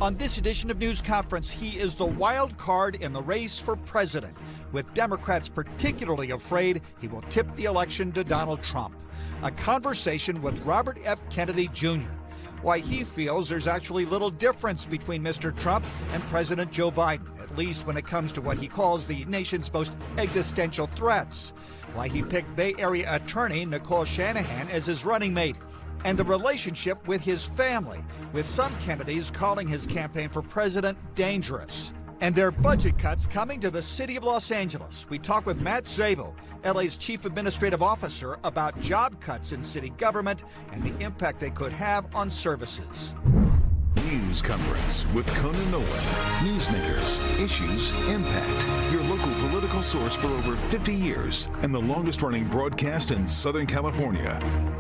On this edition of News Conference, he is the wild card in the race for president, with Democrats particularly afraid he will tip the election to Donald Trump. A conversation with Robert F. Kennedy Jr., why he feels there's actually little difference between Mr. Trump and President Joe Biden, at least when it comes to what he calls the nation's most existential threats, why he picked Bay Area attorney Nicole Shanahan as his running mate, and the relationship with his family, with some Kennedys calling his campaign for president dangerous. And their budget cuts coming to the city of Los Angeles. We talk with Matt Szabo, LA's chief administrative officer, about job cuts in city government and the impact they could have on services. News Conference with Conan Nolan. Newsmakers, issues, impact. Your local political source for over 50 years and the longest running broadcast in Southern California.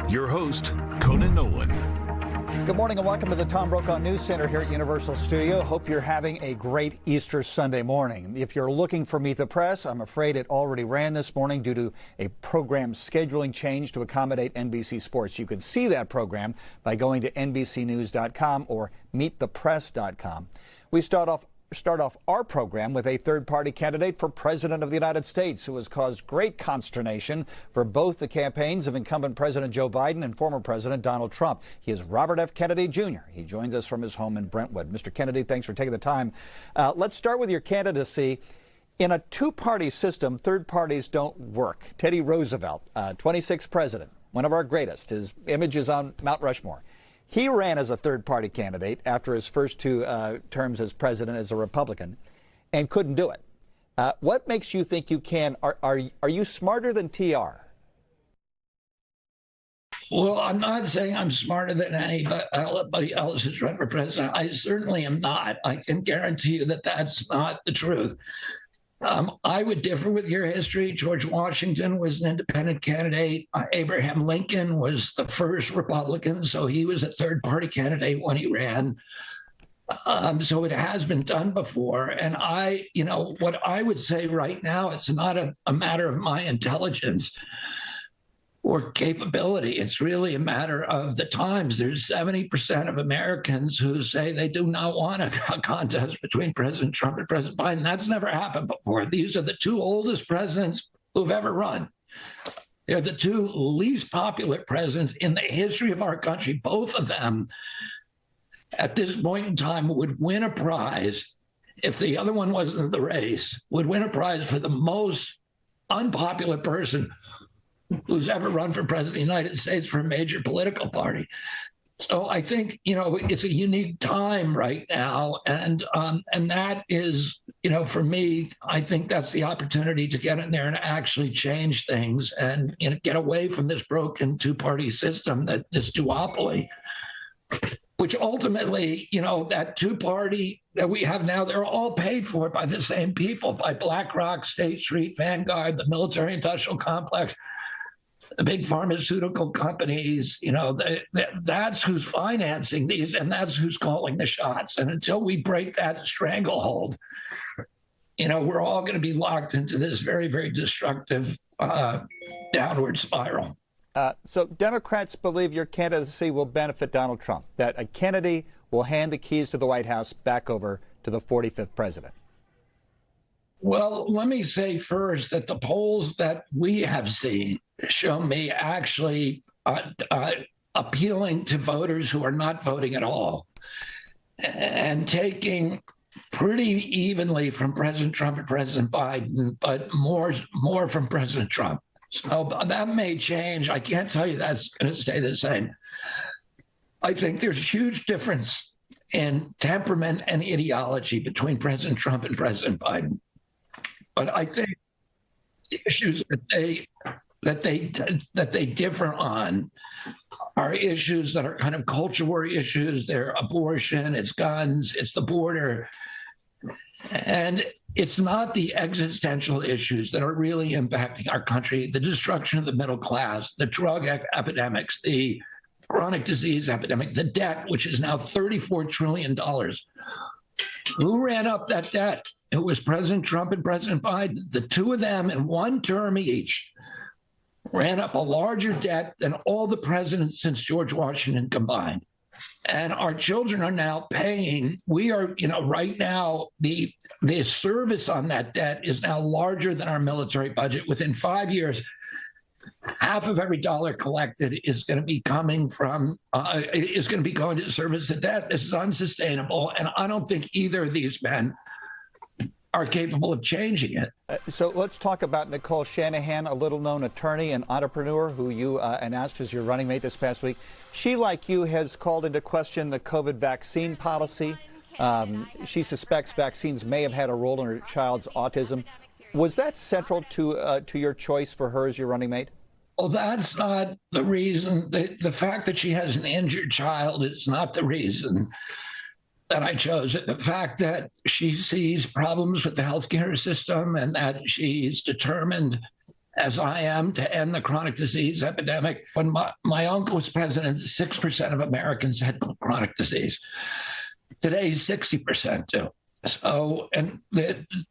Your host, Conan Nolan. Good morning and welcome to the Tom Brokaw News Center here at Universal Studio. Hope you're having a great Easter Sunday morning. If you're looking for Meet the Press, I'm afraid it already ran this morning due to a program scheduling change to accommodate NBC Sports. You can see that program by going to NBCnews.com or meetthepress.com. We start off our program with a third-party candidate for President of the United States who has caused great consternation for both the campaigns of incumbent President Joe Biden and former President Donald Trump. He is Robert F. Kennedy Jr. He joins us from his home in Brentwood. Mr. Kennedy, thanks for taking the time. Let's start with your candidacy. In a two-party system, third parties don't work. Teddy Roosevelt, 26th president, one of our greatest. His image is on Mount Rushmore. He ran as a third-party candidate after his first two terms as president as a Republican and couldn't do it. What makes you think you can? Are you smarter than TR? Well, I'm not saying I'm smarter than anybody else who's run for president. I certainly am not. I can guarantee you that that's not the truth. I would differ with your history. George Washington was an independent candidate. Abraham Lincoln was the first Republican, so he was a third-party candidate when he ran. So it has been done before. And what I would say right now, it's not a matter of my intelligence or capability. It's really a matter of the times. There's 70% of Americans who say they do not want a contest between President Trump and President Biden. That's never happened before. These are the two oldest presidents who've ever run. They're the two least popular presidents in the history of our country. Both of them, at this point in time, would win a prize, if the other one wasn't in the race, would win a prize for the most unpopular person who's ever run for president of the United States for a major political party. So I think, it's a unique time right now. And that is, for me, I think that's the opportunity to get in there and actually change things and get away from this broken two-party system, this duopoly, which ultimately, that two-party that we have now, they're all paid for by the same people, by BlackRock, State Street, Vanguard, the military-industrial complex, the big pharmaceutical companies. That's who's financing these, and that's who's calling the shots. And until we break that stranglehold, we're all going to be locked into this very, very destructive downward spiral. So Democrats believe your candidacy will benefit Donald Trump, that a Kennedy will hand the keys to the White House back over to the 45th president. Well, let me say first that the polls that we have seen show me actually appealing to voters who are not voting at all and taking pretty evenly from President Trump and President Biden, but more from President Trump. So that may change. I can't tell you that's going to stay the same. I think there's a huge difference in temperament and ideology between President Trump and President Biden. But I think the issues that they differ on are issues that are kind of culture war issues. They're abortion, it's guns, it's the border. And it's not the existential issues that are really impacting our country, the destruction of the middle class, the drug epidemics, the chronic disease epidemic, the debt, which is now $34 trillion. Who ran up that debt? It was President Trump and President Biden. The two of them in one term each ran up a larger debt than all the presidents since George Washington combined. And our children are now paying. We are, right now, the service on that debt is now larger than our military budget. Within 5 years, half of every dollar collected is going to be coming from, is going to be going to service the debt. This is unsustainable. And I don't think either of these men are capable of changing it. So let's talk about Nicole Shanahan, a little-known attorney and entrepreneur who you announced as your running mate this past week. She, like you, has called into question the COVID vaccine policy. She suspects vaccines may have had a role in her child's autism. Was that central to your choice for her as your running mate? Well, that's not the reason. The fact that she has an injured child is not the reason that I chose it. The fact that she sees problems with the healthcare system and that she's determined, as I am, to end the chronic disease epidemic. When my uncle was president, 6% of Americans had chronic disease. Today, 60% do. So, and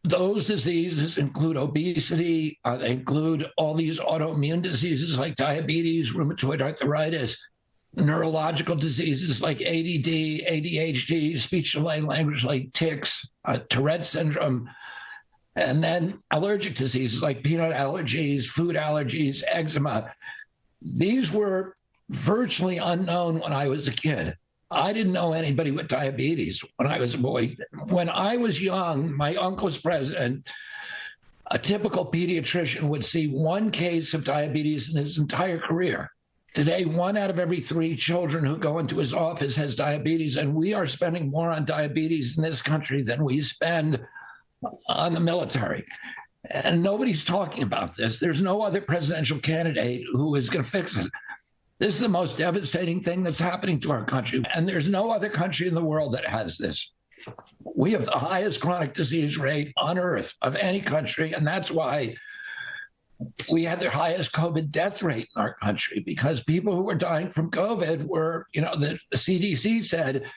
those diseases include obesity. They include all these autoimmune diseases like diabetes, rheumatoid arthritis, neurological diseases like ADD, ADHD, speech delay, language like tics, Tourette syndrome, and then allergic diseases like peanut allergies, food allergies, eczema. These were virtually unknown when I was a kid. I didn't know anybody with diabetes when I was a boy. When I was young, my uncle was president. A typical pediatrician would see one case of diabetes in his entire career. Today, 1 out of every 3 children who go into his office has diabetes, and we are spending more on diabetes in this country than we spend on the military. And nobody's talking about this. There's no other presidential candidate who is going to fix it. This is the most devastating thing that's happening to our country, and there's no other country in the world that has this. We have the highest chronic disease rate on earth of any country, and that's why we had the highest COVID death rate in our country, because people who were dying from COVID were, the CDC said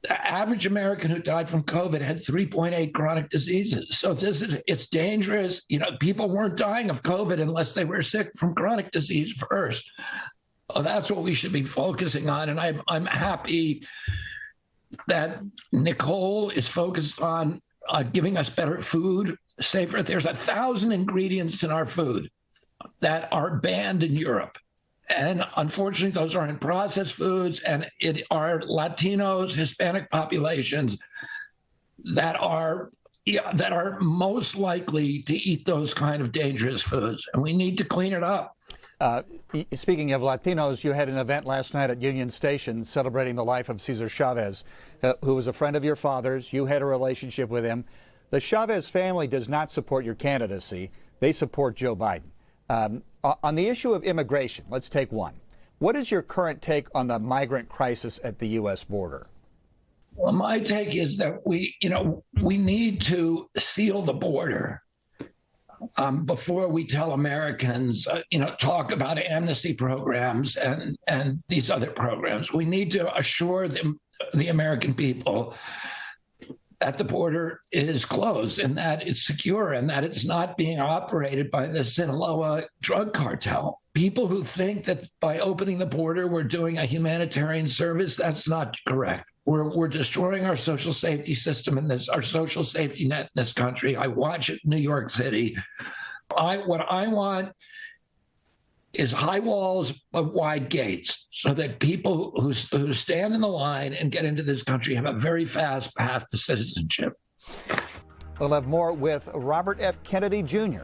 the average American who died from COVID had 3.8 chronic diseases. So it's dangerous. People weren't dying of COVID unless they were sick from chronic disease first. Well, that's what we should be focusing on. And I'm happy that Nicole is focused on giving us better food, safer. There's 1,000 ingredients in our food that are banned in Europe. And unfortunately, those are in processed foods, and it are Latinos, Hispanic populations that are most likely to eat those kind of dangerous foods. And we need to clean it up. Speaking of Latinos, you had an event last night at Union Station celebrating the life of Cesar Chavez, who was a friend of your father's. You had a relationship with him. The Chavez family does not support your candidacy. They support Joe Biden. On the issue of immigration, let's take one. What is your current take on the migrant crisis at the U.S. border? Well, my take is that we need to seal the border before we tell Americans, talk about amnesty programs and these other programs. We need to assure the American people that the border is closed and that it's secure and that it's not being operated by the Sinaloa drug cartel. People who think that by opening the border, we're doing a humanitarian service, that's not correct. We're destroying our social safety system and our social safety net in this country. I watch it in New York City. What I want is high walls but wide gates so that people who stand in the line and get into this country have a very fast path to citizenship. We'll have more with Robert F. Kennedy Jr.